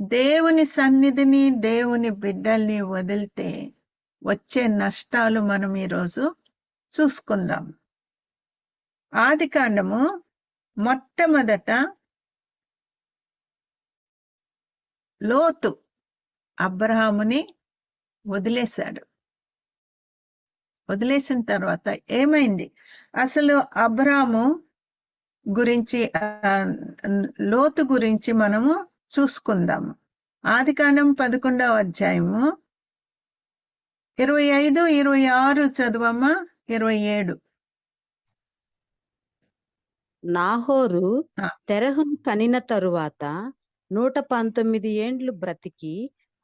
దేవుని సన్నిధిని, దేవుని బిడ్డల్ని వదిలితే వచ్చే నష్టాలు మనం ఈరోజు చూసుకుందాం. ఆదికాండము మొట్టమొదట లోతు అబ్రహాముని వదిలేశాడు. వదిలేసిన తర్వాత ఏమైంది? అసలు అబ్రాము గురించి లోతు గురించి మనము చూసుకుందాము. ఆదికాండం 11వ అధ్యాయము 25, 26 చదువమ్మా. 27. నాహోరు తెరహును కనిన తరువాత 119 ఏండ్లు బ్రతికి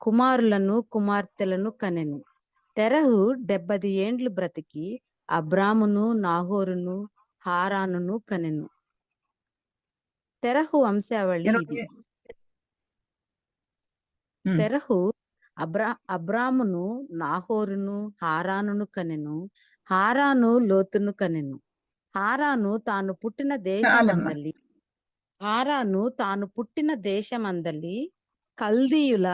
కుమారులను కుమార్తెలను కనెను. తెరహు 70 ఏండ్లు బ్రతికి అబ్రామును నాహోరును హారానును కనెను. తెరహు వంశావళి ఇది. తెరహు అబ్రామును నాహోరును హారానును కనెను. హారాను లోతును కనెను. హారాను తాను పుట్టిన దేశమందలి కల్దీయుల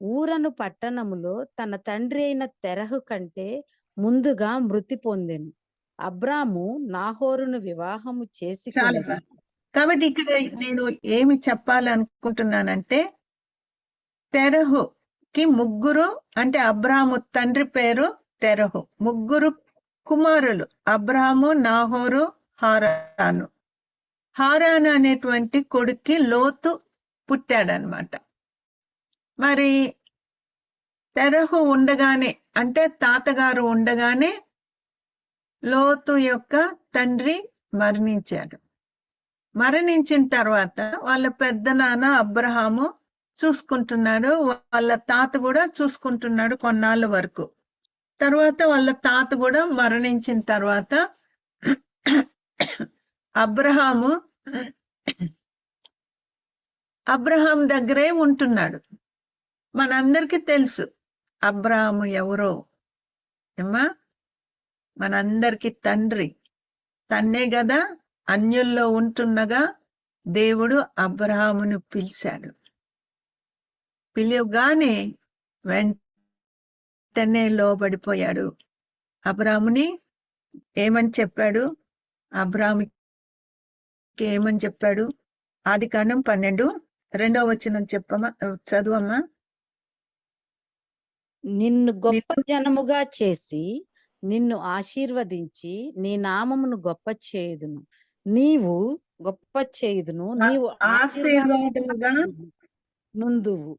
ఊరను పట్టణములో తన తండ్రి అయిన తెరహు కంటే ముందుగా మృతి పొందెను. అబ్రాము నాహోరును వివాహము చేసి కాబట్టి ఇక్కడ నేను ఏమి చెప్పాలనుకుంటున్నానంటే, తెరహుకి ముగ్గురు, అంటే అబ్రాము తండ్రి పేరు తెరహు, ముగ్గురు కుమారులు అబ్రాము, నాహోరు, హారాను. హారాను అనేటువంటి కొడుక్కి లోతు పుట్టాడనమాట. మరి తెరహు ఉండగానే, అంటే తాతగారు ఉండగానే లోతు యొక్క తండ్రి మరణించాడు. మరణించిన తర్వాత వాళ్ళ పెద్ద నాన్న అబ్రహాము చూసుకుంటున్నాడు, వాళ్ళ తాత కూడా చూసుకుంటున్నాడు కొన్నాళ్ళ వరకు. తర్వాత వాళ్ళ తాత కూడా మరణించిన తర్వాత అబ్రహాం దగ్గరే ఉంటున్నాడు. మనందరికీ తెలుసు అబ్రహాము ఎవరో ఏమా, మనందరికీ తండ్రి తన్నే కదా. అన్యుల్లో ఉంటున్నగా దేవుడు అబ్రహామును పిలిచాడు. పిలువగానే వెంటనే లోబడిపోయాడు. అబ్రహాముని ఏమని చెప్పాడు? అబ్రహాముకి ఏమని చెప్పాడు? ఆదికాండం 12:2 వచనం చెప్పమ్మా, చదువమ్మా. నిన్ను గొప్ప జనముగా చేసి నిన్ను ఆశీర్వదించి నీ నామమును గొప్ప చేయుదును. నీవు ఆశీర్వాదముగా నుందువు.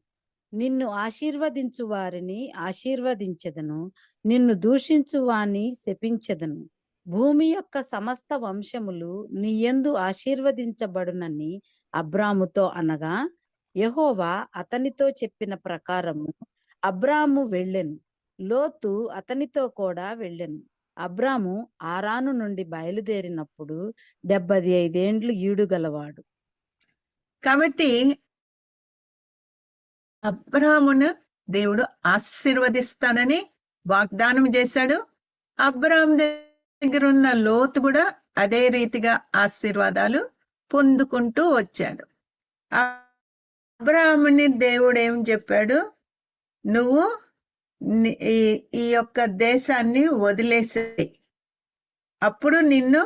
నిన్ను ఆశీర్వదించు వారిని ఆశీర్వదించెదను, నిన్ను దూషించు వాని శపించెదను. భూమి యొక్క సమస్త వంశములు నీ యందు ఆశీర్వదించబడునని అబ్రాముతో అనగా, యెహోవా అతనితో చెప్పిన ప్రకారము అబ్రాము వెళ్ళెను. లోతు అతనితో కూడా వెళ్ళెను. అబ్రాము ఆరాను నుండి బయలుదేరినప్పుడు 75 ఏండ్లు ఈడుగలవాడు. కాబట్టి అబ్రామును దేవుడు ఆశీర్వదిస్తానని వాగ్దానం చేశాడు. అబ్రాము దగ్గర ఉన్న లోతు కూడా అదే రీతిగా ఆశీర్వాదాలు పొందుకుంటూ వచ్చాడు. అబ్రాముని దేవుడు ఏం చెప్పాడు? నువ్వు ఈ యొక్క దేశాన్ని వదిలేసే, అప్పుడు నిన్ను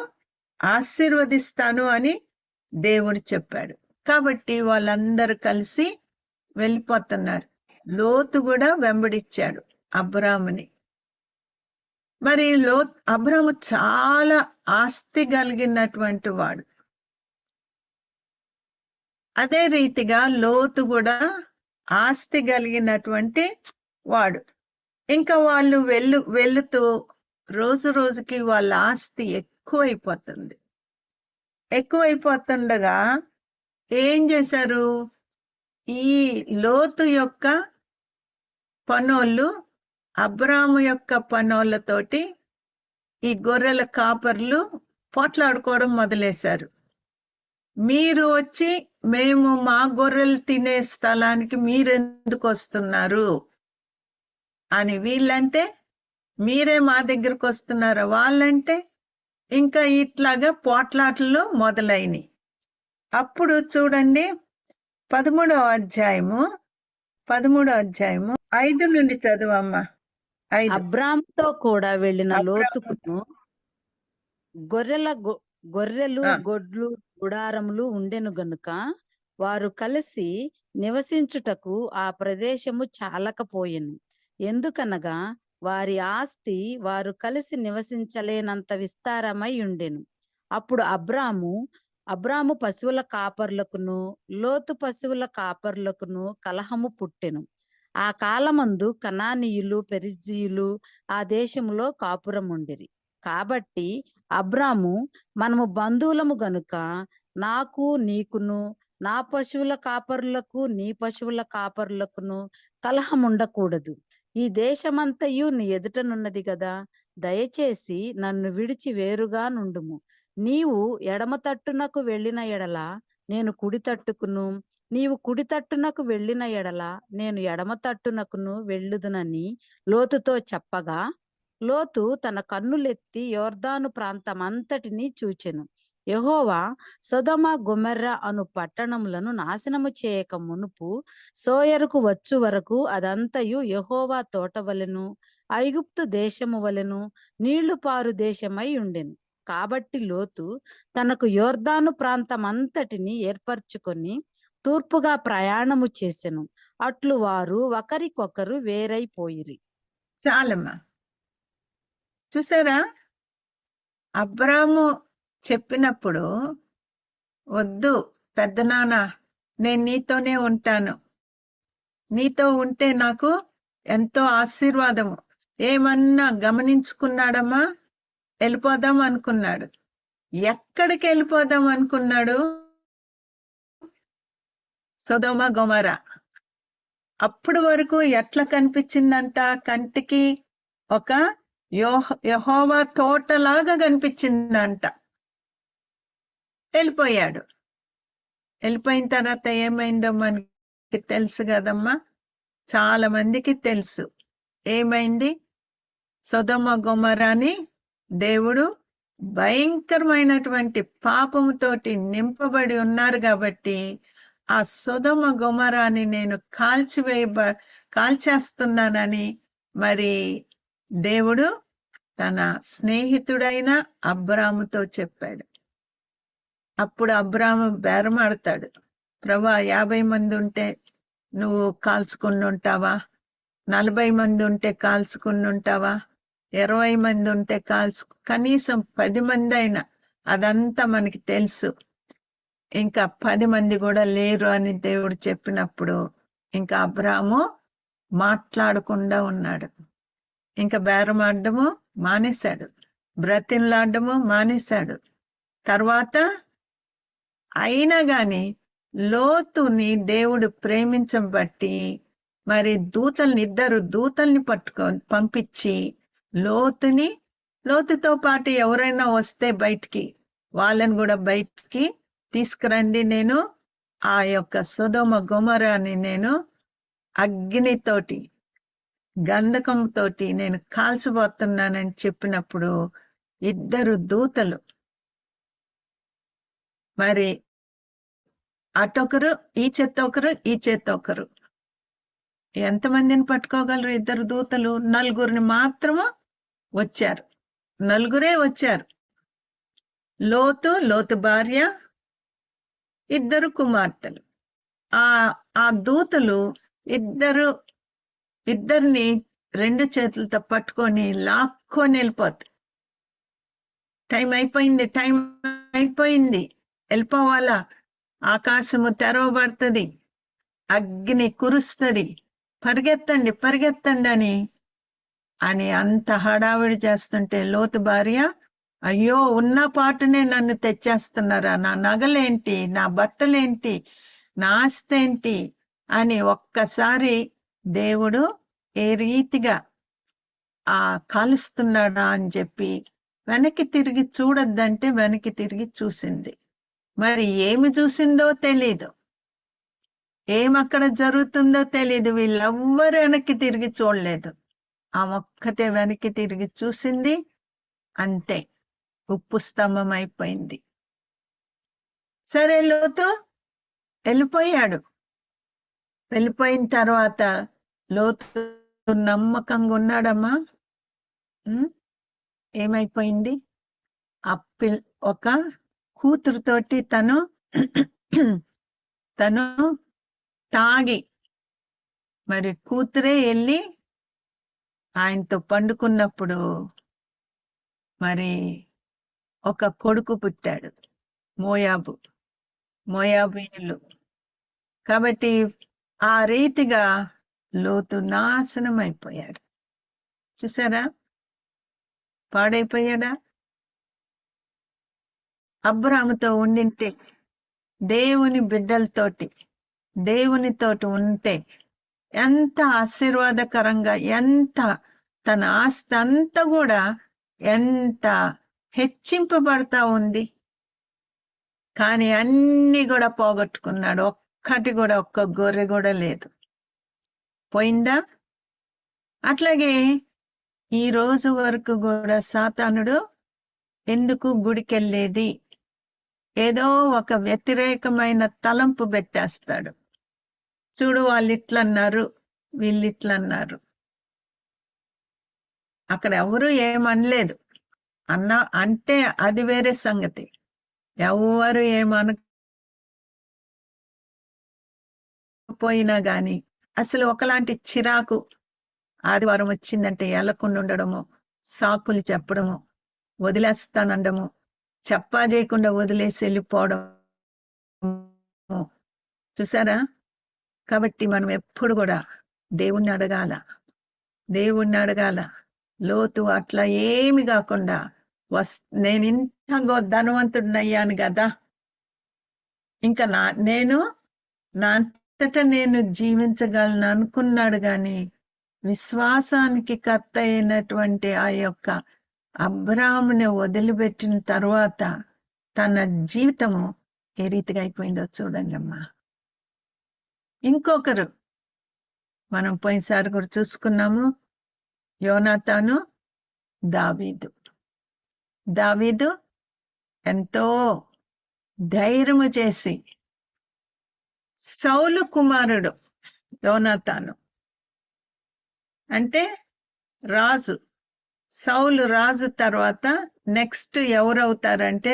ఆశీర్వదిస్తాను అని దేవుడు చెప్పాడు. కాబట్టి వాళ్ళందరూ కలిసి వెళ్ళిపోతున్నారు. లోతు కూడా వెంబడిచ్చాడు అబ్రాముని. మరి అబ్రాము చాలా ఆస్తి కలిగినటువంటి వాడు. అదే రీతిగా లోతు కూడా ఆస్తి కలిగినటువంటి వాడు. ఇంకా వాళ్ళు వెళుతూ రోజు రోజుకి వాళ్ళ ఆస్తి ఎక్కువైపోతుండగా ఏం చేశారు? ఈ లోతు యొక్క పనోళ్ళు అబ్రాము యొక్క పనోళ్ళతోటి ఈ గొర్రెల కాపర్లు పోట్లాడుకోవడం మొదలేశారు. మీరు వచ్చి మేము మా గొర్రెలు తినే స్థలానికి మీరెందుకు వస్తున్నారు అని వీళ్ళంటే, మీరే మా దగ్గరకు వస్తున్నారా వాళ్ళంటే, ఇంకా ఇట్లాగా పోట్లాటలు మొదలైనవి. అప్పుడు చూడండి 13వ అధ్యాయము 13వ అధ్యాయము 5 నుండి చదువమ్మా. 5. అబ్రాముతో కూడా వెళ్ళిన అబ్రాహాముతో. లోతుకును గొర్రెలు ఆ, గొడ్లు గుడారములు ఉండెను గనుక వారు కలిసి నివసించుటకు ఆ ప్రదేశము చాలకపోయెను. ఎందుకనగా వారి ఆస్తి వారు కలిసి నివసించలేనంత విస్తారమై ఉండెను. అప్పుడు అబ్రాము పశువుల కాపర్లకును లోతు పశువుల కాపర్లకును కలహము పుట్టెను. ఆ కాలమందు కనానీయులు పెరిజ్జీయులు ఆ దేశములో కాపురముండిరి. కాబట్టి అబ్రాము, మనము బంధువులము గనుక నాకు నీకును నా పశువుల కాపరులకు నీ పశువుల కాపరులకును కలహం ఉండకూడదు. ఈ దేశమంతయు నీ ఎదుటనున్నది గదా, దయచేసి నన్ను విడిచి వేరుగా నుండుము. నీవు ఎడమ తట్టునకు వెళ్ళిన ఎడల నేను కుడి తట్టుకును, నీవు కుడి తట్టునకు వెళ్ళిన ఎడల నేను ఎడమ తట్టునకును వెళ్ళుదునని లోతుతో చెప్పగా, లోతు తన కన్నులెత్తి యొర్దాను ప్రాంతమంతటినీ చూచెను. యెహోవా సొదొమ గొమొర్ర అను పట్టణములను నాశనము చేయక మునుపు సోయరుకు వచ్చు వరకు అదంతయు యెహోవా తోట వలెను ఐగుప్తు దేశము వలెను నీళ్లు పారు దేశమై ఉండెను. కాబట్టి లోతు తనకు యొర్దాను ప్రాంతమంతటిని ఏర్పరచుకొని తూర్పుగా ప్రయాణము చేసెను. అట్లు వారు ఒకరికొకరు వేరైపోయిరి. చాలమ్మా. చూసారా, అబ్రాము చెప్పినప్పుడు, వద్దు పెద్దనాన్న, నేను నీతోనే ఉంటాను, నీతో ఉంటే నాకు ఎంతో ఆశీర్వాదము, ఏమన్నా గమనించుకున్నాడమ్మా? వెళ్ళిపోదాం అనుకున్నాడు. ఎక్కడికి వెళ్ళిపోదాం అనుకున్నాడు? సొదొమ గొమొర్ర. అప్పుడు వరకు ఎట్లా కనిపించిందంట? కంటికి ఒక యెహోవా తోటలాగా కనిపించిందంట. వెళ్ళిపోయాడు. వెళ్ళిపోయిన తర్వాత ఏమైందో మనకి తెలుసు కదమ్మా, చాలా మందికి తెలుసు ఏమైంది. సొదొమ గొమొర్రాని దేవుడు భయంకరమైనటువంటి పాపముతోటి నింపబడి ఉన్నారు కాబట్టి ఆ సొదొమ గొమొర్రాని నేను కాల్చేస్తున్నానని మరి దేవుడు తన స్నేహితుడైన అబ్రాముతో చెప్పాడు. అప్పుడు అబ్రాము బేరమాడతాడు, ప్రభా 50 మంది ఉంటే నువ్వు కాల్చుకుని ఉంటావా? 40 మంది ఉంటే కాల్చుకుని ఉంటావా? 20 మంది ఉంటే కనీసం 10 మంది అయినా, అదంతా మనకి తెలుసు. ఇంకా 10 మంది కూడా లేరు అని దేవుడు చెప్పినప్పుడు ఇంకా అబ్రాము మాట్లాడకుండా ఉన్నాడు. ఇంకా బేరమాడము మానేశాడు, బ్రతిమలాడము మానేశాడు. తర్వాత అయినా గాని లోతుని దేవుడు ప్రేమించబట్టి మరి ఇద్దరు దూతల్ని పంపించి లోతుతో పాటు ఎవరైనా వస్తే బయటికి, వాళ్ళని కూడా బయటికి తీసుకురండి, నేను ఆ యొక్క సొదొమ గొమొర్రాని నేను అగ్నితోటి గంధకంతోటి నేను కాల్చబోతున్నానని చెప్పినప్పుడు ఇద్దరు దూతలు, మరి అటొకరు ఈ చేత్తొకరు, ఎంతమందిని పట్టుకోగలరు ఇద్దరు దూతలు? 4 మాత్రము వచ్చారు. 4 వచ్చారు. లోతు భార్య, 2 కుమార్తెలు. ఆ దూతలు ఇద్దరిని 2 చేతులతో పట్టుకొని లాక్కొని వెళ్ళిపోతారు. టైం అయిపోయింది, వెళ్ళిపోవాలా, ఆకాశము తెరవబడుతుంది, అగ్ని కురుస్తుంది, పరిగెత్తండి అని అంత హడావిడి చేస్తుంటే లోతు భార్య, అయ్యో ఉన్న పాటనే నన్ను తెచ్చేస్తున్నారా, నా నగలేంటి, నా బట్టలేంటి, నా ఆస్తి ఏంటి అని ఒక్కసారి దేవుడు ఏ రీతిగా కాలుస్తున్నాడా అని చెప్పి వెనక్కి తిరిగి చూడొద్దంటే వెనక్కి తిరిగి చూసింది. మరి ఏమి చూసిందో తెలీదు, ఏమక్కడ జరుగుతుందో తెలీదు. వీళ్ళెవ్వరు వెనక్కి తిరిగి చూడలేదు. ఆ ఒక్కతే వెనక్కి తిరిగి చూసింది, అంతే, ఉప్పు స్తంభం అయిపోయింది. సరే, లోతు వెళ్ళిపోయాడు. వెళ్ళిపోయిన తర్వాత లోతు నమ్మకంగా ఉన్నాడమ్మా. ఏమైపోయింది? ఒక కూతురుతోటి తను తాగి, మరి కూతురే వెళ్ళి ఆయనతో పండుకున్నప్పుడు మరి ఒక కొడుకు పుట్టాడు, మోయాబీయులు. కాబట్టి ఆ రీతిగా లోతు నాశనం అయిపోయాడు. చూసారా, పాడైపోయాడా? అబ్రాముతో ఉండింటే, దేవుని బిడ్డలతోటి దేవునితోటి ఉంటే ఎంత ఆశీర్వాదకరంగా, ఎంత తన ఆస్తి అంతా కూడా ఎంత హెచ్చింపబడతా ఉంది. కానీ అన్ని కూడా పోగొట్టుకున్నాడు. ఒక్కటి కూడా, ఒక్క గొర్రె కూడా లేదు. పోయిందా? అట్లాగే ఈ రోజు వరకు కూడా సాతానుడు ఎందుకు గుడికెళ్ళేది? ఏదో ఒక వ్యతిరేకమైన తలంపు పెట్టేస్తాడు. చూడు, వాళ్ళు ఇట్లన్నారు, వీళ్ళు ఇట్లన్నారు. అక్కడ ఎవరు ఏమనలేదు అంటే అది వేరే సంగతి. ఎవరు ఏమనకపోయినా గాని అసలు ఒకలాంటి చిరాకు. ఆదివారం వచ్చిందంటే ఎలకుండా ఉండడము, సాకులు చెప్పడము, వదిలేస్తానండము, చెప్పా చేయకుండా వదిలేసి వెళ్ళిపోవడం. చూసారా? కాబట్టి మనం ఎప్పుడు కూడా దేవుణ్ణి అడగాల. లోతు అట్లా ఏమి కాకుండా నేను ఇంత ధనవంతుడినయ్యాను కదా, ఇంకా నా అంతటా నేను జీవించగలను అనుకున్నాడు. గాని విశ్వాసానికి కర్త అయినటువంటి ఆ యొక్క అబ్రాహాముని వదిలిపెట్టిన తర్వాత తన జీవితము ఏ రీతిగా అయిపోయిందో చూడండి అమ్మా. ఇంకొకరు మనం పోయినసారి కూడా చూసుకున్నాము, యోనాతాను, దావీదు ఎంతో ధైర్యము చేసి, సౌలు కుమారుడు యోనాతాను అంటే రాజు, సౌలు రాజు తర్వాత నెక్స్ట్ ఎవరవుతారంటే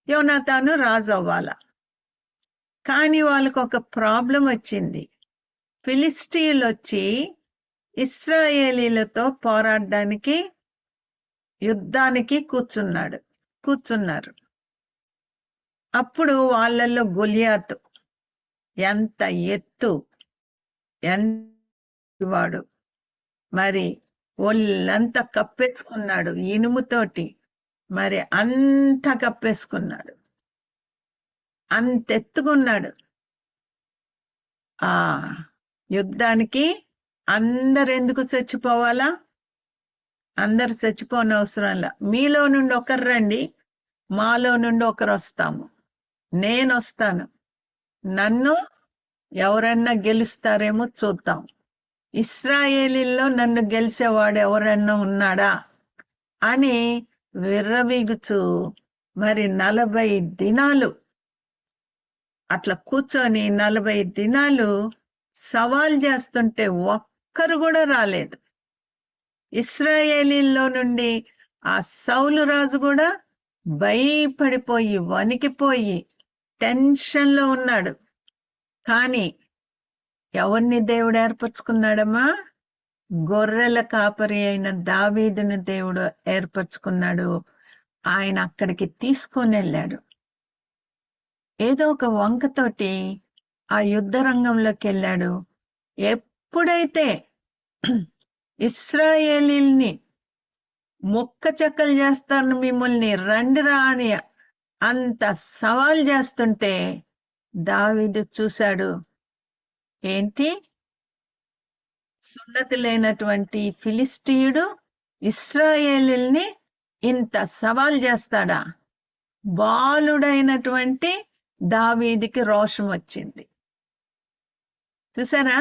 యోనాతాను రాజు అవ్వాల. కానీ వాళ్ళకు ఒక ప్రాబ్లం వచ్చింది. ఫిలిస్టీయులు వచ్చి ఇశ్రాయేలీలతో పోరాడడానికి యుద్ధానికి కూర్చున్నారు. అప్పుడు వాళ్ళల్లో గొలియాతు ఎంత ఎత్తు, వాడు మరి ఒళ్ళంతా కప్పేసుకున్నాడు, ఇనుముతోటి మరి అంత కప్పేసుకున్నాడు, అంతెత్తుకున్నాడు. ఆ యుద్ధానికి అందరు ఎందుకు చచ్చిపోవాలా? అందరు చచ్చిపోనవసరంలా. మీలో నుండి ఒకరు రండి, మాలో నుండి ఒకరు వస్తాము, నేను వస్తాను, నన్ను ఎవరన్నా గెలుస్తారేమో చూద్దాం, ఇశ్రాయేలీల్లో నన్ను గెలిచేవాడు ఎవరన్నా ఉన్నాడా అని విర్రవీగుచు మరి 40 దినాలు అట్లా కూర్చొని 40 దినాలు సవాల్ చేస్తుంటే ఒక్కరు కూడా రాలేదు. ఇశ్రాయేలీల్లో నుండి ఆ సౌలు రాజు కూడా భయపడిపోయి, వణికిపోయి టెన్షన్లో ఉన్నాడు. కానీ ఎవరిని దేవుడు ఏర్పరచుకున్నాడమ్మా? గొర్రెల కాపరి అయిన దావీదును దేవుడు ఏర్పరచుకున్నాడు. ఆయన అక్కడికి తీసుకొని వెళ్ళాడు. ఏదో ఒక వంకతోటి ఆ యుద్ధ రంగంలోకి వెళ్ళాడు. ఎప్పుడైతే ఇశ్రాయేలీల్ని ముక్క చెక్కలు చేస్తాను, మిమ్మల్ని రండిరా అని అంత సవాల్ చేస్తుంటే దావీదు చూశాడు, ఏంటి సున్నతి లేనటువంటి ఫిలిస్టీయుడు ఇశ్రాయేలీల్ని ఇంత సవాల్ చేస్తాడా? బాలుడైనటువంటి దావీదుకి రోషం వచ్చింది. చూసారా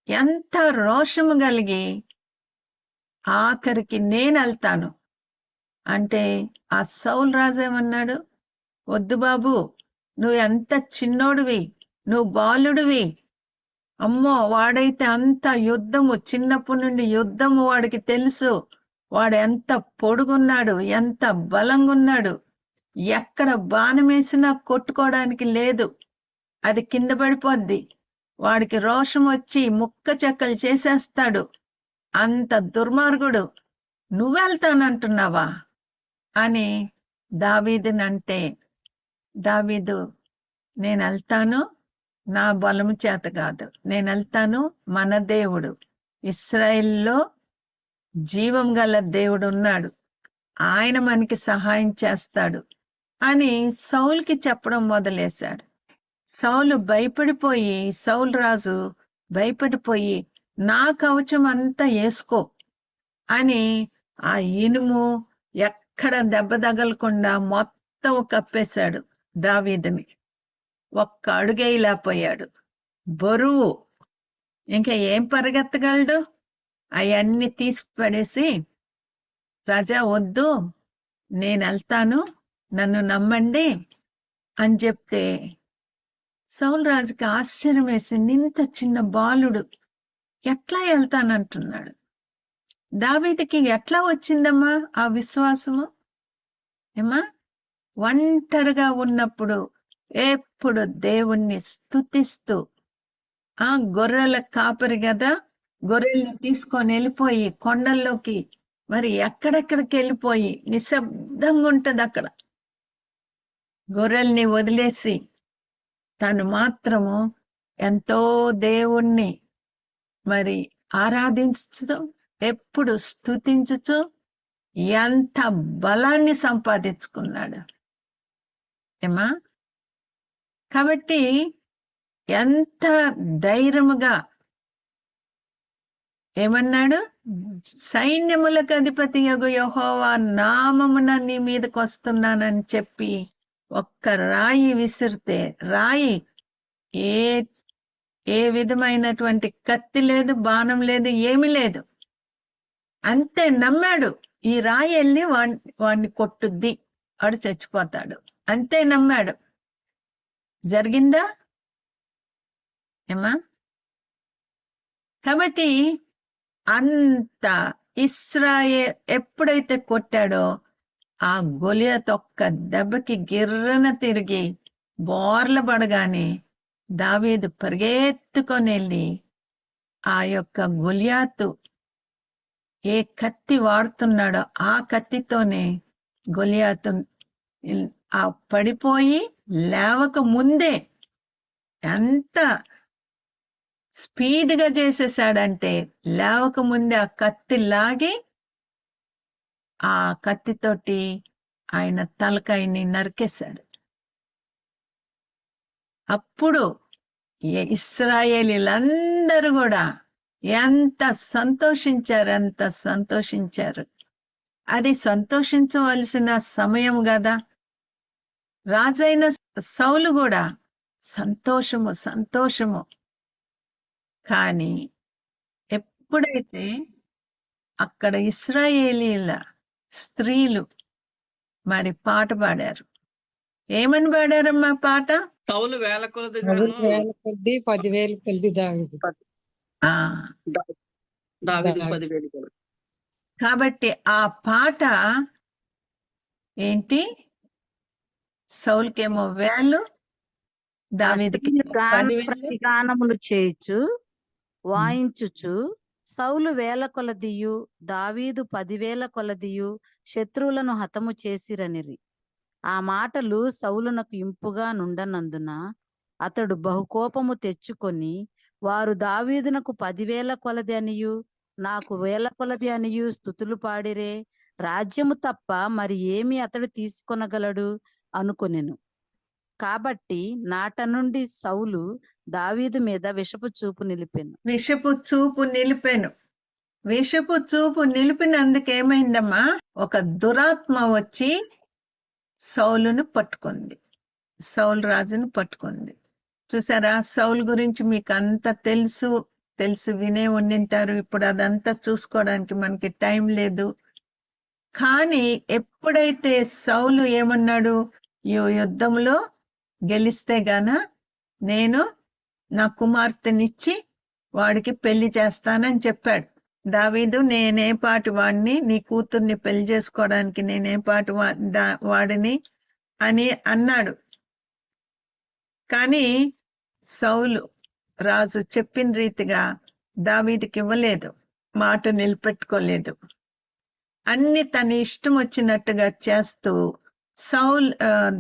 ఎంత రోషము కలిగి ఆఖరికి నేను వెళ్తాను అంటే ఆ సౌలు రాజు ఏమన్నాడు? వద్దు బాబు, నువ్వు ఎంత చిన్నోడివి, నువ్వు బాలుడివి. అమ్మో, వాడైతే అంత యుద్ధము, చిన్నప్పటి నుండి యుద్ధము వాడికి తెలుసు. వాడు ఎంత పొడుగున్నాడు, ఎంత బలంగా ఉన్నాడు. ఎక్కడ బాణం వేసినా కొట్టుకోవడానికి లేదు, అది కింద పడిపోద్ది. వాడికి రోషం వచ్చి ముక్క చెక్కలు చేసేస్తాడు. అంత దుర్మార్గుడు. నువ్వెళ్తానంటున్నావా అని దావీదునంటే, దావీదు, నేను వెళ్తాను, నా బలము చేత కాదు, నేను వెళ్తాను, మన దేవుడు, ఇశ్రాయేల్లో జీవం గల దేవుడు ఉన్నాడు, ఆయన మనకి సహాయం చేస్తాడు అని సౌలుకి చెప్పడం మొదలేశాడు. సౌలు భయపడిపోయి, సౌలు రాజు భయపడిపోయి, నా కవచం అంతా వేసుకో అని ఆ ఇనుము ఎక్కడ దెబ్బ తగలకుండా మొత్తం కప్పేశాడు దావీదుని. ఒక్క అడుగేయలేకపోయాడు. బరువు, ఇంకా ఏం పరిగెత్తగలడు? అవన్నీ తీసి పడేసి, రాజా వద్దు, నేను వెళ్తాను, నన్ను నమ్మండి అని చెప్తే సౌలు రాజుకి ఆశ్చర్యం వేసింది. ఇంత చిన్న బాలుడు ఎట్లా వెళ్తానంటున్నాడు? దావీదుకి ఎట్లా వచ్చిందమ్మా ఆ విశ్వాసము? ఏమా, ఒంటరిగా ఉన్నప్పుడు ఎప్పుడు దేవుణ్ణి స్తుతిస్తూ, ఆ గొర్రెల కాపరి కదా, గొర్రెల్ని తీసుకొని వెళ్ళిపోయి కొండల్లోకి, మరి ఎక్కడెక్కడికి వెళ్ళిపోయి నిశ్శబ్దంగా ఉంటది అక్కడ. గొర్రెల్ని వదిలేసి తను మాత్రము ఎంతో దేవుణ్ణి మరి ఆరాధించుతూ, ఎప్పుడు స్తుతించుతూ ఎంత బలాన్ని సంపాదించుకున్నాడు. ఏమా, కాబట్టి ఎంత ధైర్యముగా ఏమన్నాడు? సైన్యములకు అధిపతి యగు యెహోవా నామమున నీ మీదకి వస్తున్నానని చెప్పి ఒక్క రాయి విసిరితే, రాయి ఏ విధమైనటువంటి కత్తి లేదు, బాణం లేదు, ఏమి లేదు. అంతే నమ్మాడు, ఈ రాయి వెళ్ళి వాడిని కొట్టుద్ది, వాడు చచ్చిపోతాడు, అంతే నమ్మాడు. జరిగిందా ఏమా? కాబట్టి అంత ఇశ్రాయేల్ ఎప్పుడైతే కొట్టాడో, ఆ గొలియాతు ఒక్క దెబ్బకి గిర్రన తిరిగి బోర్ల పడగానే దావీదు పరిగెత్తుకొని వెళ్ళి ఆ యొక్క గొలియాతు ఏ కత్తి వాడుతున్నాడో ఆ కత్తితోనే గొలియాతు ఆ పడిపోయి లేవక ముందే ఎంత స్పీడ్ గా చేసేసాడంటే, లేవక ముందే ఆ కత్తి లాగి ఆ కత్తితోటి ఆయన తలకాయని నరికేశాడు. అప్పుడు ఇశ్రాయేలీలందరూ కూడా ఎంత సంతోషించారు. అది సంతోషించవలసిన సమయం కదా. రాజైన సౌలు కూడా సంతోషము. కానీ ఎప్పుడైతే అక్కడ ఇశ్రాయేలీల స్త్రీలు మరి పాట పాడారు, ఏమని పాడారమ్మా పాట? సౌలు వేల కొలది 10,000 కొలది దావీదు. దావీదు 10,000 కొలది. కాబట్టి ఆ పాట ఏంటి? సౌలుకేమో 1000, దావీదుకి 10,000. గానములు చేయుచు వాయించుచు సౌలు 1000 కొలదియు దావీదు 10,000 కొలదియు శత్రువులను హతము చేసిరనిరి. ఆ మాటలు సౌలునకు ఇంపుగా నుండనందున అతడు బహుకోపము తెచ్చుకొని, వారు దావీదునకు 10,000 కొలది అనియు నాకు 1000 కొలది అనియు స్తుతులు పాడిరే, రాజ్యము తప్ప మరి ఏమి అతడు తీసుకొనగలడు అనుకొనెను. కాబట్టి నాట నుండి సౌలు దావీదు మీద విషపు చూపు నిలిపినందుకేమైందమ్మా? ఒక దురాత్మ వచ్చి సౌలును పట్టుకుంది, సౌలు రాజును పట్టుకుంది. చూసారా? సౌలు గురించి మీకు అంత తెలుసు వినే ఉండింటారు. ఇప్పుడు అదంతా చూసుకోవడానికి మనకి టైం లేదు. కానీ ఎప్పుడైతే సౌలు ఏమన్నాడు, ఈ యుద్ధంలో గెలిస్తే గాన నేను నా కుమార్తెనిచ్చి వాడికి పెళ్లి చేస్తానని చెప్పాడు. దావీదు, నేనే పాటి వాడిని, నీ కూతుర్ని పెళ్లి చేసుకోవడానికి నేనే పాటి వాడిని అని అన్నాడు. కానీ సౌలు రాజు చెప్పిన రీతిగా దావీదుకి ఇవ్వలేదు, మాట నిలబెట్టుకోలేదు. అన్ని తన ఇష్టం వచ్చినట్టుగా చేస్తూ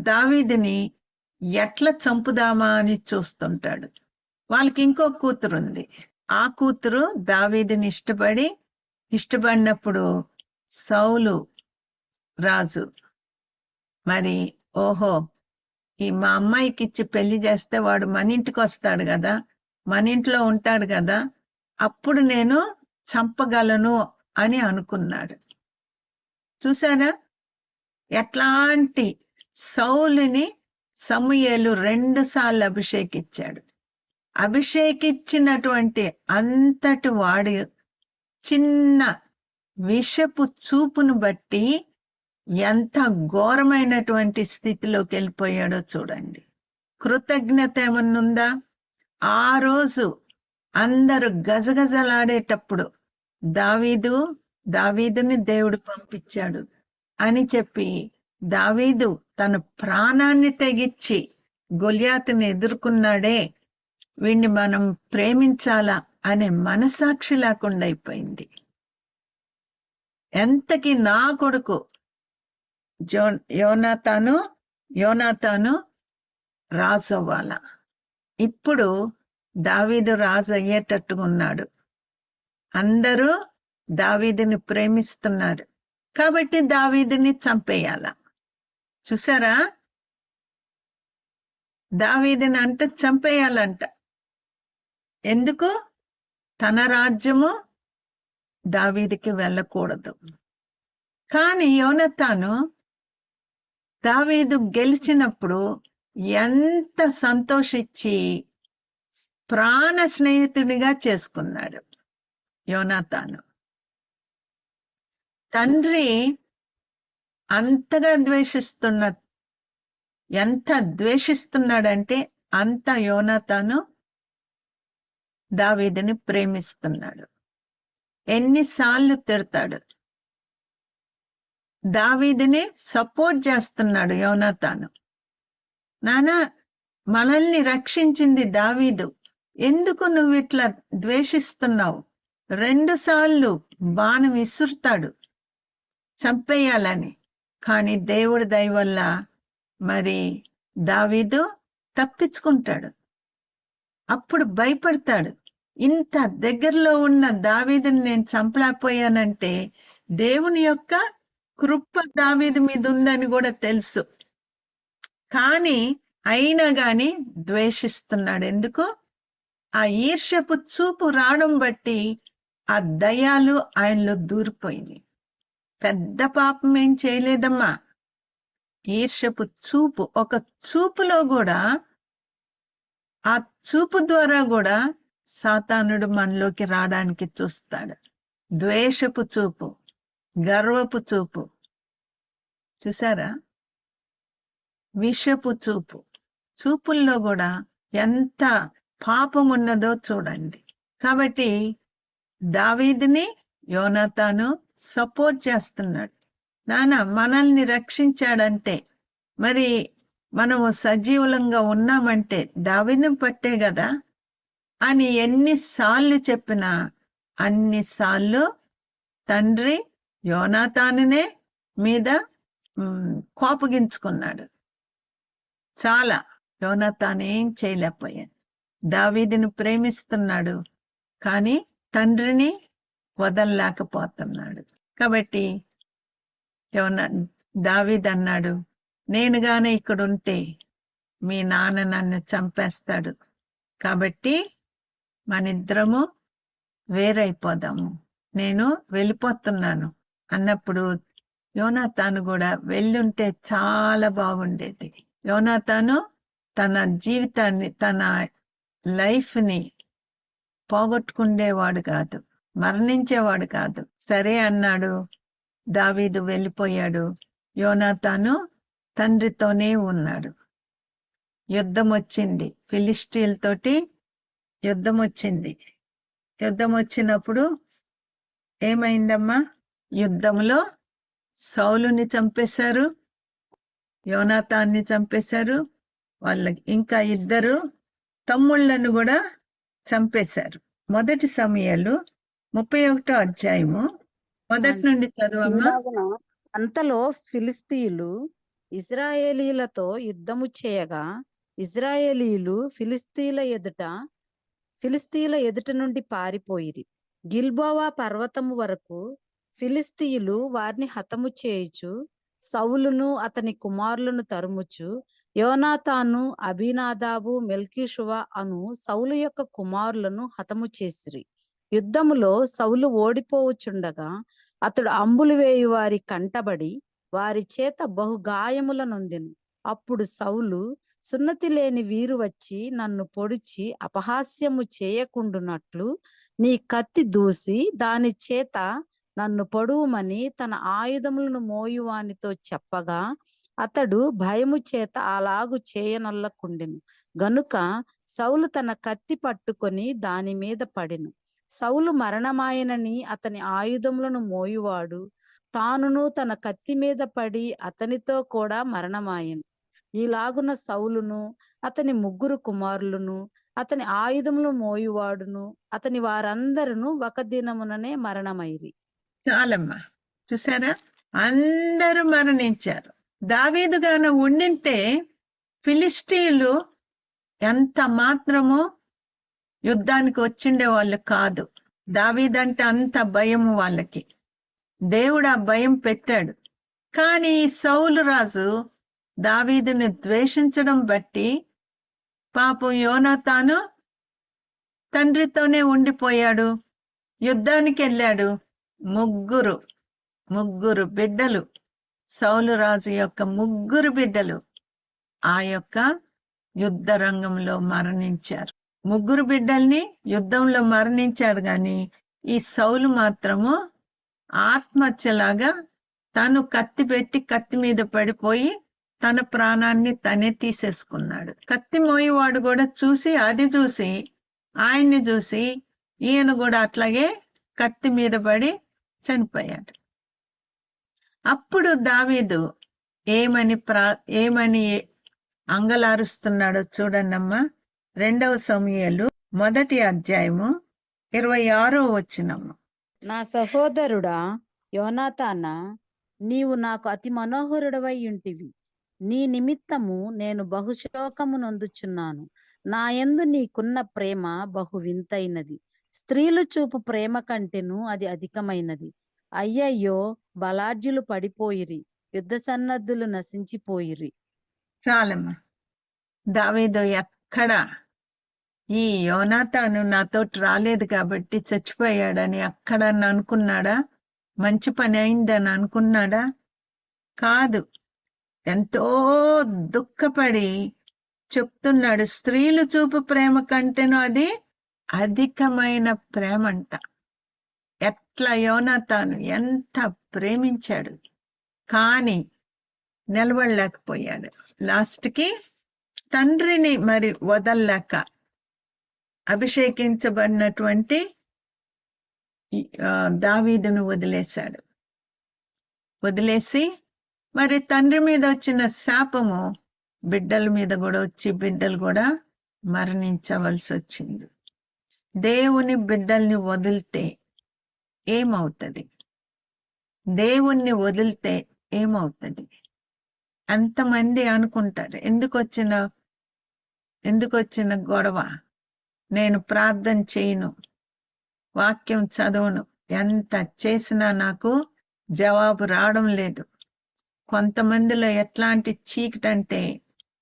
దావీదుని ఎట్లా చంపుదామా అని చూస్తుంటాడు. వాళ్ళకి ఇంకో కూతురు ఉంది. ఆ కూతురు దావీదుని ఇష్టపడినప్పుడు సౌలు రాజు మరి ఓహో, ఈ మా అమ్మాయికి ఇచ్చి పెళ్లి చేస్తే వాడు మన ఇంటికి వస్తాడు కదా, మన ఇంట్లో ఉంటాడు కదా, అప్పుడు నేను చంపగలను అని అనుకున్నాడు. చూసారా ఎట్లాంటి సౌలుని సమూయేలు 2 సార్లు అభిషేకించాడు. అభిషేకించినటువంటి అంతటి వాడి చిన్న విషపు చూపును బట్టి ఎంత ఘోరమైనటువంటి స్థితిలోకి వెళ్ళిపోయాడో చూడండి. కృతజ్ఞత ఏమన్నుందా? ఆ రోజు అందరూ గజగజలాడేటప్పుడు దావీదుని దేవుడు పంపించాడు అని చెప్పి దావీదు తన ప్రాణాన్ని తెగించి గొల్యాతుని ఎదుర్కొన్నాడే, వీణ్ణి మనం ప్రేమించాలా అనే మనసాక్షి లేకుండా అయిపోయింది. ఎంతకి నా కొడుకు యోనాతాను రాజు అవ్వాలా. ఇప్పుడు దావీదు రాజు అయ్యేటట్టుకున్నాడు. అందరూ దావీదుని ప్రేమిస్తున్నారు కాబట్టి దావీదుని చంపేయాల. చూసారా, దావీదుని చంపేయాలంట. ఎందుకు? తన రాజ్యము దావీదుకి వెళ్ళకూడదు. కానీ యోనాతాను దావీదు గెలిచినప్పుడు ఎంత సంతోషించి ప్రాణ స్నేహితునిగా చేసుకున్నాడు. యోనాతాను తండ్రి అంతగా ఎంత ద్వేషిస్తున్నాడంటే అంత యోనాతాను దావీదుని ప్రేమిస్తున్నాడు. ఎన్నిసార్లు తిడతాడు, దావీదుని సపోర్ట్ చేస్తున్నాడు యోనాతాను. నానా, మనల్ని రక్షించింది దావీదు, ఎందుకు నువ్వు ఇట్లా ద్వేషిస్తున్నావు? 2 సార్లు బాణం విసురుతాడు చంపేయాలని. కానీ దేవుడి దయ వల్ల మరి దావీదు తప్పించుకుంటాడు. అప్పుడు భయపడతాడు, ఇంత దగ్గరలో ఉన్న దావీదుని నేను చంపలేకపోయానంటే దేవుని యొక్క కృప దావీదు మీద ఉందని కూడా తెలుసు. కానీ అయినా గాని ద్వేషిస్తున్నాడు. ఎందుకు? ఆ ఈర్ష్యపు చూపు రావడం బట్టి ఆ దయాలు ఆయనలో దూరిపోయింది. పెద్ద పాపం ఏం చేయలేదమ్మా, ఈర్ష్యపు చూపు. ఒక చూపులో కూడా, ఆ చూపు ద్వారా కూడా సాతానుడు మనలోకి రావడానికి చూస్తాడు. ద్వేషపు చూపు, గర్వపు చూపు, చూసారా? విషపు చూపు. చూపుల్లో కూడా ఎంత పాపం ఉన్నదో చూడండి. కాబట్టి దావీదుని యోనాతాను సపోర్ట్ చేస్తున్నాడు. నాన్న మనల్ని రక్షించాడంటే, మరి మనము సజీవులంగా ఉన్నామంటే దావీదుని పట్టే కదా అని ఎన్నిసార్లు చెప్పినా అన్నిసార్లు తండ్రి యోనాతానునే మీద కోపగించుకున్నాడు. చాలా. యోనాతాను ఏం చేయలేకపోయాడు. దావీదుని ప్రేమిస్తున్నాడు కానీ తండ్రిని వదలలేకపోతున్నాడు. కాబట్టి దావీదు అన్నాడు, నేనుగానే ఇక్కడ ఉంటే మీ నాన్న నన్ను చంపేస్తాడు, కాబట్టి మనిద్దరము వేరైపోదాము, నేను వెళ్ళిపోతున్నాను అన్నప్పుడు యోనాతాను కూడా వెళ్ళుంటే చాలా బాగుండేది. యోనాతాను తన జీవితాన్ని, తన లైఫ్ని పోగొట్టుకునేవాడు కాదు, మరణించేవాడు కాదు. సరే అన్నాడు, దావీదు వెళ్ళిపోయాడు. యోనాతాను తండ్రితోనే ఉన్నాడు. యుద్ధం వచ్చింది, ఫిలిస్టీన్లతోటి యుద్ధం వచ్చింది. యుద్ధం వచ్చినప్పుడు ఏమైందమ్మా? యుద్ధంలో సౌలుని చంపేశారు, యోనాతాన్ని చంపేశారు, వాళ్ళకి ఇంకా 2 తమ్ముళ్ళను కూడా చంపేశారు. మొదటి సమూయేలు 31 అధ్యాయము మొదటి నుండి చదవమ్మా. ఇలాగున అంతలో ఫిలిస్తీయులు ఇజ్రాయేలీలతో యుద్ధము చేయగా ఇజ్రాయేలీలు ఫిలిస్తీయుల ఎదుట నుండి పారిపోయిరి. గిల్బోవా పర్వతము వరకు ఫిలిస్తీయులు వారిని హతము చేయుచు సౌలును అతని కుమారులను తరుముచు యోనాతాను, అబీనాదాబు, మెల్కీషువ అను సౌలు యొక్క కుమారులను హతము చేసిరి. యుద్ధములో సౌలు ఓడిపోవచుండగా అతడు అంబులు వేయు వారి కంటబడి వారి చేత బహు గాయముల నొందెను. అప్పుడు సౌలు, సున్నతి లేని వీరు వచ్చి నన్ను పొడిచి అపహాస్యము చేయకుండునట్లు నీ కత్తి దూసి దాని చేత నన్ను పొడువుమని తన ఆయుధములను మోయువానితో చెప్పగా అతడు భయము చేత అలాగు చేయనొల్లకుండెను. గనుక సౌలు తన కత్తి పట్టుకొని దాని మీద పడెను. సౌలు మరణమాయనని అతని ఆయుధములను మోయువాడు తానును తన కత్తి మీద పడి అతనితో కూడా మరణమాయను. ఈలాగున సౌలును అతని 3 కుమారులను అతని ఆయుధములు మోయువాడును అతని వారందరూ ఒక దినముననే మరణమైరి. చాలమ్మా, చూసారా? అందరూ మరణించారు. దావీదు గాన ఉండింటే ఫిలిస్టీయులు ఎంత మాత్రము యుద్ధానికి వచ్చిండే వాళ్ళు కాదు. దావీదంటే అంత భయము వాళ్ళకి. దేవుడు ఆ భయం పెట్టాడు. కానీ ఈ సౌలు రాజు దావీదుని ద్వేషించడం బట్టి పాపం యోనాతాను తండ్రితోనే ఉండిపోయాడు. యుద్ధానికి వెళ్ళాడు. ముగ్గురు బిడ్డలు, సౌలు రాజు యొక్క 3 బిడ్డలు ఆ యొక్క యుద్ధ రంగంలో మరణించారు. 3 బిడ్డల్ని యుద్ధంలో మరణించాడు. గాని ఈ సౌలు మాత్రము ఆత్మహత్యలాగా తను కత్తి పెట్టి కత్తి మీద పడిపోయి తన ప్రాణాన్ని తనే తీసేసుకున్నాడు. కత్తి మోయేవాడు కూడా చూసి ఆయన్ని చూసి ఈయన కూడా అట్లాగే కత్తి మీద పడి చనిపోయాడు. అప్పుడు దావీదు ఏమని అంగలారుస్తున్నాడో చూడండమ్మా. 2వ సమూయేలు 1వ అధ్యాయము 26వ వచనము. నా సహోదరుడా యోనాతానా, నీవు నాకు అతి మనోహరుడవై ఉంటివి. నీ నిమిత్తము నేను బహుశోకము నొందుచున్నాను. నా యందు నీకున్న ప్రేమ బహు వింతైనది. స్త్రీలు చూపు ప్రేమ కంటెను అది అధికమైనది. అయ్యయ్యో, బలాఢ్యులు పడిపోయిరి, యుద్ధ సన్నద్ధులు నశించిపోయిరి. చాలమ్మా. దావీదు ఎక్కడ ఈ యోనాతాను నాతోటి రాలేదు కాబట్టి చచ్చిపోయాడని అక్కడని అనుకున్నాడా? మంచి పని అయిందని అనుకున్నాడా? కాదు. ఎంతో దుఃఖపడి చెప్తున్నాడు, స్త్రీలు చూపు ప్రేమ కంటేను అది అధికమైన ప్రేమంట. ఎట్లా యోనాతాను ఎంత ప్రేమించాడు, కానీ నిలబడలేకపోయాడు. లాస్ట్కి తండ్రిని మరి వదల్లేక అభిషేకించబడినటువంటి దావీదును వదిలేసి మరి తండ్రి మీద వచ్చిన శాపము బిడ్డల మీద కూడా వచ్చి బిడ్డలు కూడా మరణించవలసి వచ్చింది. దేవుని బిడ్డల్ని వదిలితే ఏమవుతుంది? దేవుణ్ణి వదిలితే ఏమవుతుంది? అంతమంది అనుకుంటారు, ఎందుకు వచ్చిన గొడవ, నేను ప్రార్థన చేయను, వాక్యం చదవను, ఎంత చేసినా నాకు జవాబు రావడం లేదు. కొంతమందిలో ఎట్లాంటి చీకటి అంటే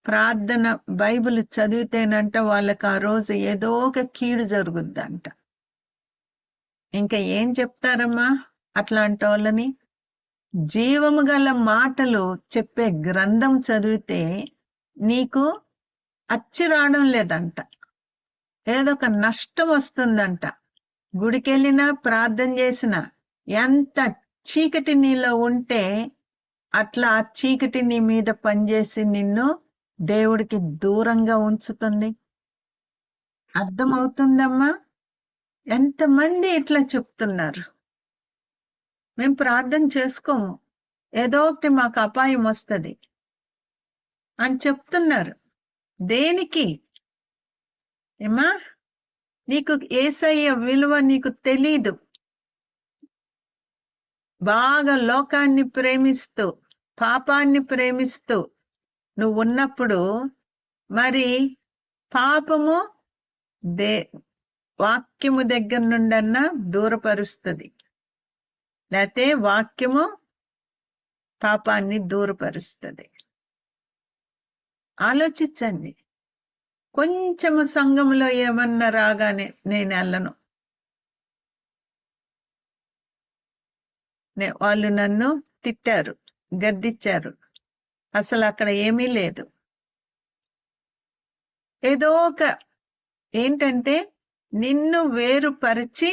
ప్రార్థన బైబిల్ చదివితేనంట వాళ్ళకి ఆ రోజు ఏదో ఒక కీడు జరుగుద్దంట. ఇంకా ఏం చెప్తారమ్మా అట్లాంటి వాళ్ళని? జీవము గల మాటలు చెప్పే గ్రంథం చదివితే నీకు అచ్చి రావడం లేదంట, ఏదో ఒక నష్టం వస్తుందంట. గుడికెళ్ళినా ప్రార్థన చేసినా ఎంత చీకటి నీలో ఉంటే అట్లా ఆ చీకటి నీ మీద పనిచేసి నిన్ను దేవుడికి దూరంగా ఉంచుతుంది. అర్థమవుతుందమ్మా? ఎంతమంది ఇట్లా చెప్తున్నారు, మేము ప్రార్థన చేసుకోము, ఏదో ఒకటి మాకు అపాయం వస్తుంది అని చెప్తున్నారు. దేనికి? ఏమా, నీకు యేసయ్య విలువ నీకు తెలీదు. బాగా లోకాన్ని ప్రేమిస్తూ పాపాన్ని ప్రేమిస్తూ నువ్వు ఉన్నప్పుడు మరి పాపము వాక్యము దగ్గర నుండన్నా దూరపరుస్తుంది, లేకపోతే వాక్యము పాపాన్ని దూరపరుస్తుంది. ఆలోచించండి. కొంచెము సంఘంలో ఏమన్నా రాగానే నేను వెళ్ళను, వాళ్ళు నన్ను తిట్టారు, గద్దిచ్చారు, అసలు అక్కడ ఏమీ లేదు. ఏదో ఒక ఏంటంటే నిన్ను వేరుపరిచి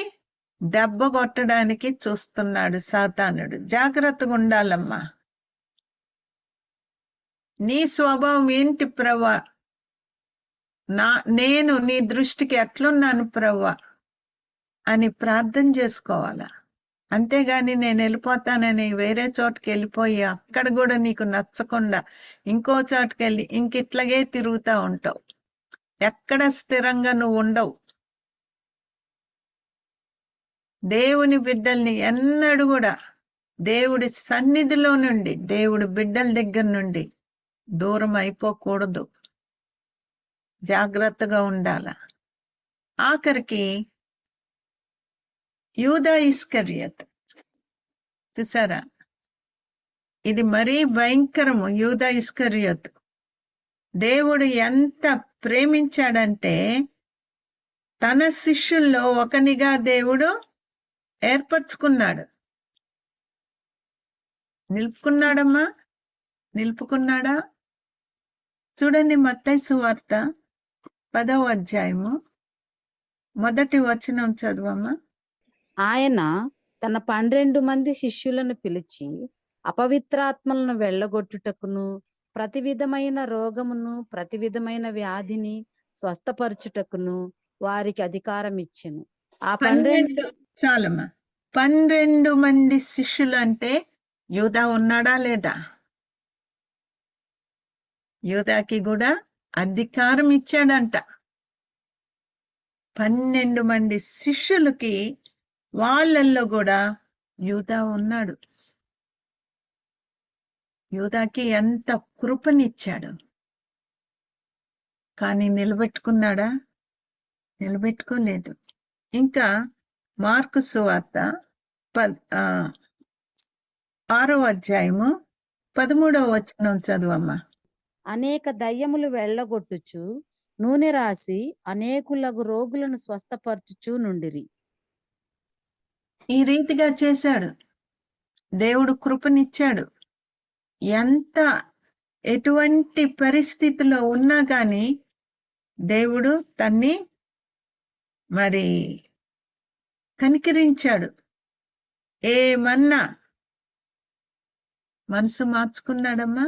దెబ్బ కొట్టడానికి చూస్తున్నాడు సాతానుడు. జాగ్రత్తగా ఉండాలమ్మా. నీ స్వభావం ఏంటి ప్రవ్వా? నేను నీ దృష్టికి ఎట్లున్నాను ప్రవ్వా అని ప్రార్థన చేసుకోవాలా. అంతేగాని నేను వెళ్ళిపోతానని వేరే చోటుకి వెళ్ళిపోయి అక్కడ కూడా నీకు నచ్చకుండా ఇంకో చోటుకి వెళ్ళి ఇంకిట్లాగే తిరుగుతూ ఉంటావు. ఎక్కడ స్థిరంగా నువ్వు ఉండవు. దేవుని బిడ్డల్ని ఎన్నడూ కూడా దేవుడి సన్నిధిలో నుండి, దేవుడి బిడ్డల దగ్గర నుండి దూరం అయిపోకూడదు. జాగ్రత్తగా ఉండాల. ఆఖరికి యూదా ఇస్కరియోతు చూసారా, ఇది మరీ భయంకరము. యూదా ఇస్కరియోతు దేవుడు ఎంత ప్రేమించాడంటే తన శిష్యుల్లో ఒకనిగా దేవుడు ఏర్పరచుకున్నాడు. నిలుపుకున్నాడమ్మా, నిలుపుకున్నాడా? చూడండి, మత్తయి సువార్త 10వ అధ్యాయము 1వ వచనం చదువమ్మా. ఆయన తన 12 మంది శిష్యులను పిలిచి అపవిత్రాత్మలను వెళ్ళగొట్టుటకును ప్రతి విధమైన రోగమును ప్రతి విధమైన వ్యాధిని స్వస్థపరచుటకును వారికి అధికారం ఇచ్చెను. ఆ 12 చాలమ్మా. 12 మంది శిష్యులు అంటే యూదా ఉన్నాడా లేదా? యూదాకి కూడా అధికారం ఇచ్చాడంట. 12 మంది శిష్యులకి వాళ్ళల్లో కూడా యూదా ఉన్నాడు. యూదాకి ఎంత కృపనిచ్చాడు. కానీ నిలబెట్టుకున్నాడా? నిలబెట్టుకోలేదు. ఇంకా మార్కు సువార్త 6వ అధ్యాయము 13వ వచనం చదువమ్మా. అనేక దయ్యములు వెళ్ళగొట్టుచు నూనె రాసి అనేకులకు రోగులను స్వస్థపరచుచూ నుండిరి. ఈ రీతిగా చేశాడు. దేవుడు కృపనిచ్చాడు. ఎటువంటి పరిస్థితిలో ఉన్నా కానీ దేవుడు తన్ని మరి కనికరించాడు. ఏమన్నా మనసు మార్చుకున్నాడమ్మా?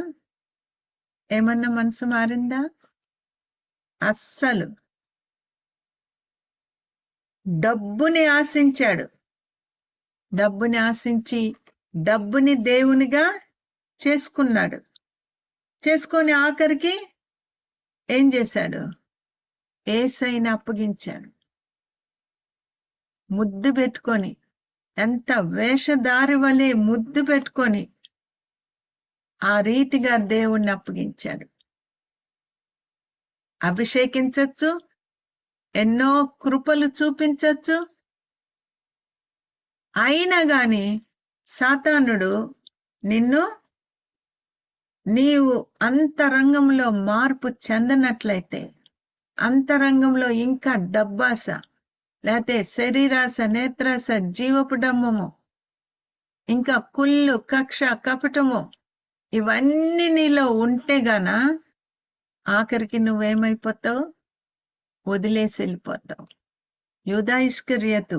ఏమన్నా మనసు మారిందా? అస్సలు. డబ్బుని ఆశించాడు. డబ్బుని ఆశించి డబ్బుని దేవునిగా చేసుకున్నాడు. చేసుకొని ఆఖరికి ఏం చేశాడు? యేసయ్యని అప్పగించాడు. ముద్దు పెట్టుకొని, ఎంత వేషధారి వలె ముద్దు పెట్టుకొని ఆ రీతిగా దేవుణ్ణి అప్పగించాడు. అభిషేకించచ్చు, ఎన్నో కృపలు చూపించచ్చు. అయినా గాని సాతానుడు నీవు అంతరంగంలో మార్పు చెందనట్లయితే, అంతరంగంలో ఇంకా డబ్బాస, లేకపోతే శరీరాస, నేత్రాస, జీవపు డమ్మము, ఇంకా కుళ్ళు, కక్ష, కపటము ఇవన్నీ నీలో ఉంటే గాన ఆఖరికి నువ్వేమైపోతావు? వదిలేసి వెళ్ళిపోతావు. యూదా ఇస్కరియోతు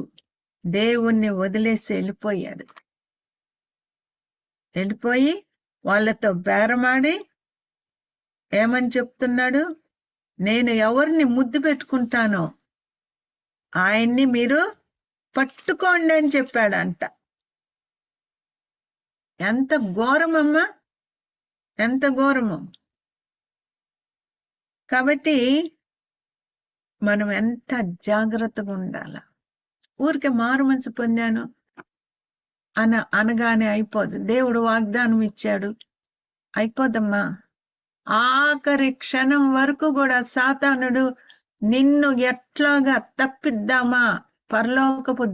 దేవుణ్ణి వదిలేసి వెళ్ళిపోయాడు. వెళ్ళిపోయి వాళ్ళతో బేరమాడి ఏమని చెప్తున్నాడు? నేను ఎవరిని ముద్దు పెట్టుకుంటానో ఆయన్ని మీరు పట్టుకోండి అని చెప్పాడంట. ఎంత ఘోరమమ్మా, ఎంత ఘోరము. కాబట్టి మనం ఎంత జాగ్రత్తగా ఉండాల. ఊరికే మారు మనసు పొందాను అనగానే అయిపోదు. దేవుడు వాగ్దానం ఇచ్చాడు, అయిపోదమ్మా. ఆఖరి క్షణం వరకు కూడా సాతానుడు నిన్ను ఎట్లాగా తప్పిద్దామా, పరలోకపు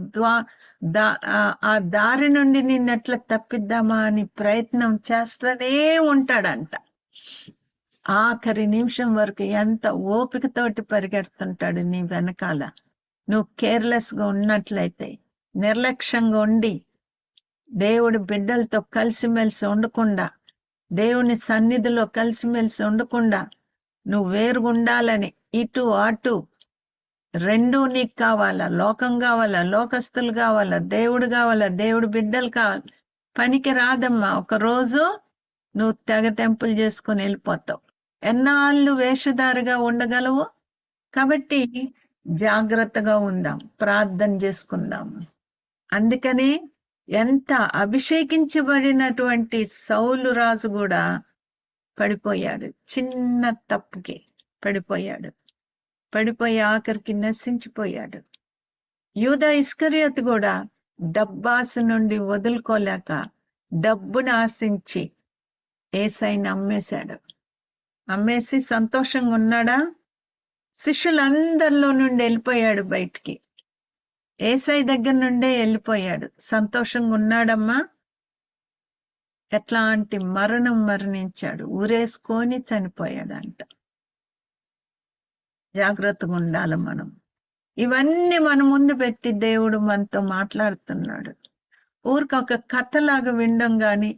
ఆ దారి నుండి నిన్నెట్లా తప్పిద్దామా అని ప్రయత్నం చేస్తూనే ఉంటాడంట. ఆఖరి నిమిషం వరకు ఎంత ఓపికతోటి పరిగెడుతుంటాడు నీ వెనకాల. నువ్వు కేర్లెస్ గా ఉన్నట్లయితే, నిర్లక్ష్యంగా ఉండి దేవుడి బిడ్డలతో కలిసిమెలిసి ఉండకుండా, దేవుని సన్నిధిలో కలిసిమెలిసి ఉండకుండా, నువ్వు వేరుగుండాలని ఇటు అటు రెండూ నీకు కావాలా. లోకం కావాలా, లోకస్తులు కావాలా, దేవుడు కావాలా, దేవుడి బిడ్డలు కావాలి. పనికి రాదమ్మా. ఒక రోజు నువ్వు తెగ తెంపులు చేసుకుని వెళ్ళిపోతావు. ఎన్నాళ్ళు వేషధారిగా ఉండగలవు. కాబట్టి జాగ్రత్తగా ఉందాం, ప్రార్థన చేసుకుందాం. అందుకని ఎంత అభిషేకించబడినటువంటి సౌలు రాజు కూడా పడిపోయాడు. చిన్న తప్పుకి పడిపోయి ఆఖరికి నశించిపోయాడు. యూదా ఇస్కరియోతు కూడా డబ్బాస నుండి వదులుకోలేక డబ్బును ఆశించి యేసయ్యని అమ్మేశాడు. అమ్మేసి సంతోషంగా ఉన్నాడా? శిష్యులందరిలో నుండి వెళ్ళిపోయాడు బయటికి. యేసయ్య దగ్గర నుండే వెళ్ళిపోయాడు. సంతోషంగా ఉన్నాడమ్మా? ఎట్లాంటి మరణం మరణించాడు, ఊరేసుకొని చనిపోయాడంట. జాగ్రత్తగా ఉండాలి మనం. ఇవన్నీ మన ముందు పెట్టి దేవుడు మనతో మాట్లాడుతున్నాడు. ఊరికి ఒక కథలాగా వినడం గాని,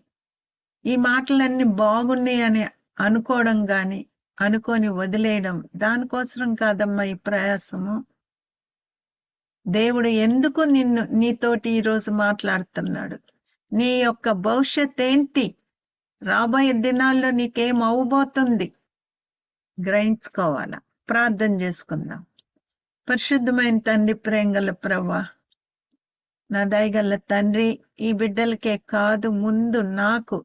ఈ మాటలన్నీ బాగున్నాయి అని అనుకోవడం గాని, అనుకొని వదిలేయడం, దానికోసం కాదమ్మా ఈ ప్రయాసము. దేవుడు ఎందుకు నీతోటి ఈరోజు మాట్లాడుతున్నాడు? నీ యొక్క భవిష్యత్ ఏంటి? రాబోయే దినాల్లో నీకేం అవబోతుంది గ్రహించుకోవాలా. ప్రార్థన చేసుకుందాం. పరిశుద్ధమైన తండ్రి, ప్రేమగల ప్రభువా, నా దయగల తండ్రి, ఈ బిడ్డలకే కాదు, ముందు నాకు,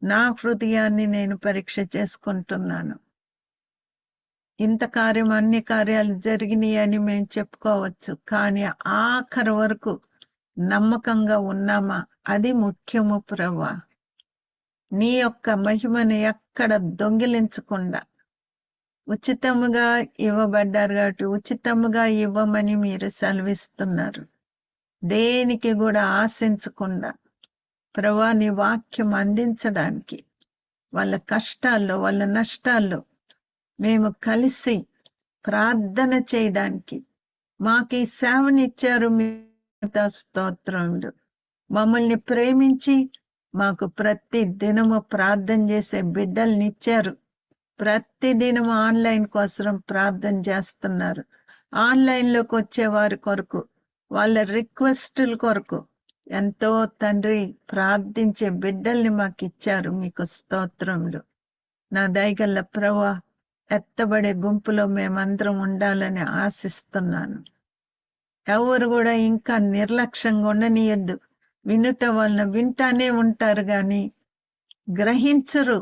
నా హృదయాన్ని నేను పరీక్ష చేసుకుంటున్నాను. ఇంత కార్యం, అన్ని కార్యాలు జరిగినాయి అని మేము చెప్పుకోవచ్చు, కానీ ఆఖరి వరకు నమ్మకంగా ఉన్నామా? అది ముఖ్యము ప్రభువా. నీ యొక్క మహిమను ఎక్కడ దొంగిలించకుండా ఉచితముగా ఇవ్వబడ్డారు కాబట్టి ఉచితముగా ఇవ్వమని మీరు సెలవిస్తున్నారు. దేనికి కూడా ఆశించకుండా ప్రభువా నీ వాక్యం అందించడానికి, వాళ్ళ కష్టాల్లో, వాళ్ళ నష్టాల్లో మేము కలిసి ప్రార్థన చేయడానికి మాకు ఈ సేవనిచ్చారు. మీ స్తోత్రములు. మమ్మల్ని ప్రేమించి మాకు ప్రతి దినము ప్రార్థన చేసే బిడ్డల్నిచ్చారు. ప్రతి దినము ఆన్లైన్ కోసం ప్రార్థన చేస్తున్నారు. ఆన్లైన్లోకి వచ్చే వారి కొరకు, వాళ్ళ రిక్వెస్టుల కొరకు ఎంతో తండ్రి ప్రార్థించే బిడ్డల్ని మాకు ఇచ్చారు. మీకు స్తోత్రములు. నా దయగల్ల ప్రభువా, ఎత్తబడే గుంపులో మేమందరం ఉండాలని ఆశిస్తున్నాను. ఎవరు కూడా ఇంకా నిర్లక్ష్యంగా ఉండనీయద్దు. వినుట వలన వింటానే ఉంటారు గాని గ్రహించరు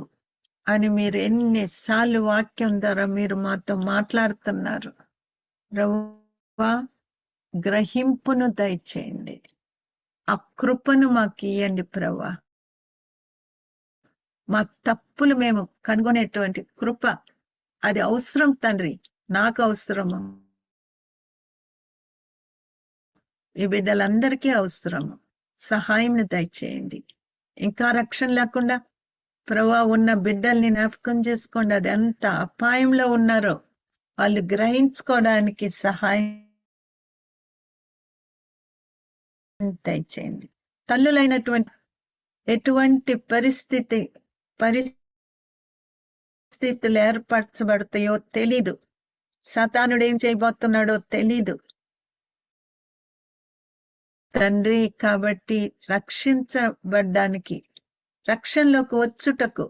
అని మీరు ఎన్నిసార్లు వాక్యం ద్వారా మీరు మాతో మాట్లాడుతున్నారు. ప్రభువా, గ్రహింపును దయచేయండి. ఆ కృపను మాకు ఇయ్యండి ప్రభువా. మా తప్పులు మేము కనుగొనేటువంటి కృప అది అవసరం తండ్రి, నాకు అవసరము, ఈ బిడ్డలందరికీ అవసరము. సహాయం దయచేయండి. ఇంకా రక్షణ లేకుండా ప్రభువా ఉన్న బిడ్డల్ని జ్ఞాపకం చేసుకోండి. అది ఎంత అపాయంలో ఉన్నారో వాళ్ళు గ్రహించుకోవడానికి సహాయం దయచేయండి. తల్లులైనటువంటి ఎటువంటి పరిస్థితులు ఏర్పరచబడతాయో తెలీదు. సాతానుడు ఏం చేయబోతున్నాడో తెలీదు తండ్రి. కాబట్టి రక్షించబడ్డానికి, రక్షణలోకి వచ్చుటకు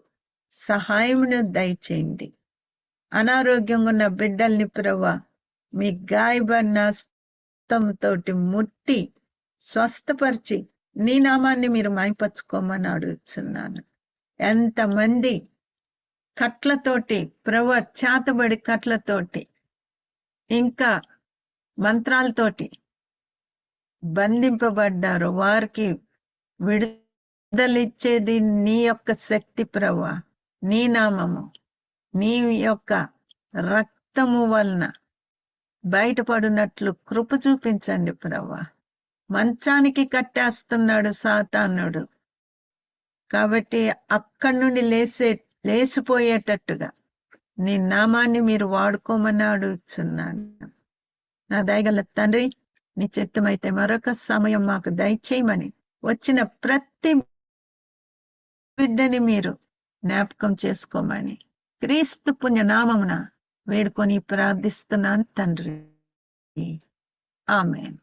సహాయమును దయచేయండి. అనారోగ్యంగా ఉన్న బిడ్డల్ని ప్రభువా మీ గాయబడిన హస్తంతోటి ముట్టి స్వస్థపరిచి నీ నామాన్ని మీరు మైపరుచుకోమని అడుగుతున్నాను. ఎంతమంది కట్లతోటి ప్రభువా చేతబడి కట్లతోటి ఇంకా మంత్రాలతోటి బంధింపబడ్డారు, వారికి విడుదలిచ్చేది నీ యొక్క శక్తి ప్రభువా, నీ నామము, నీ యొక్క రక్తము వలన బయటపడినట్లు కృప చూపించండి ప్రభువా. మంచానికి కట్టేస్తున్నాడు సాతానుడు, కాబట్టి అక్కడి నుండి లేచిపోయేటట్టుగా నీ నామాన్ని మీరు వాడుకోమని అడుగుతున్నాను. నా దయగల తండ్రి, నీ చిత్తమైతే మరొక సమయం మాకు దయచేయమని వచ్చిన ప్రతి బిడ్డని మీరు జ్ఞాపకం చేసుకోమని క్రీస్తు పుణ్యనామమున వేడుకొని ప్రార్థిస్తున్నాను తండ్రి. ఆమేన్.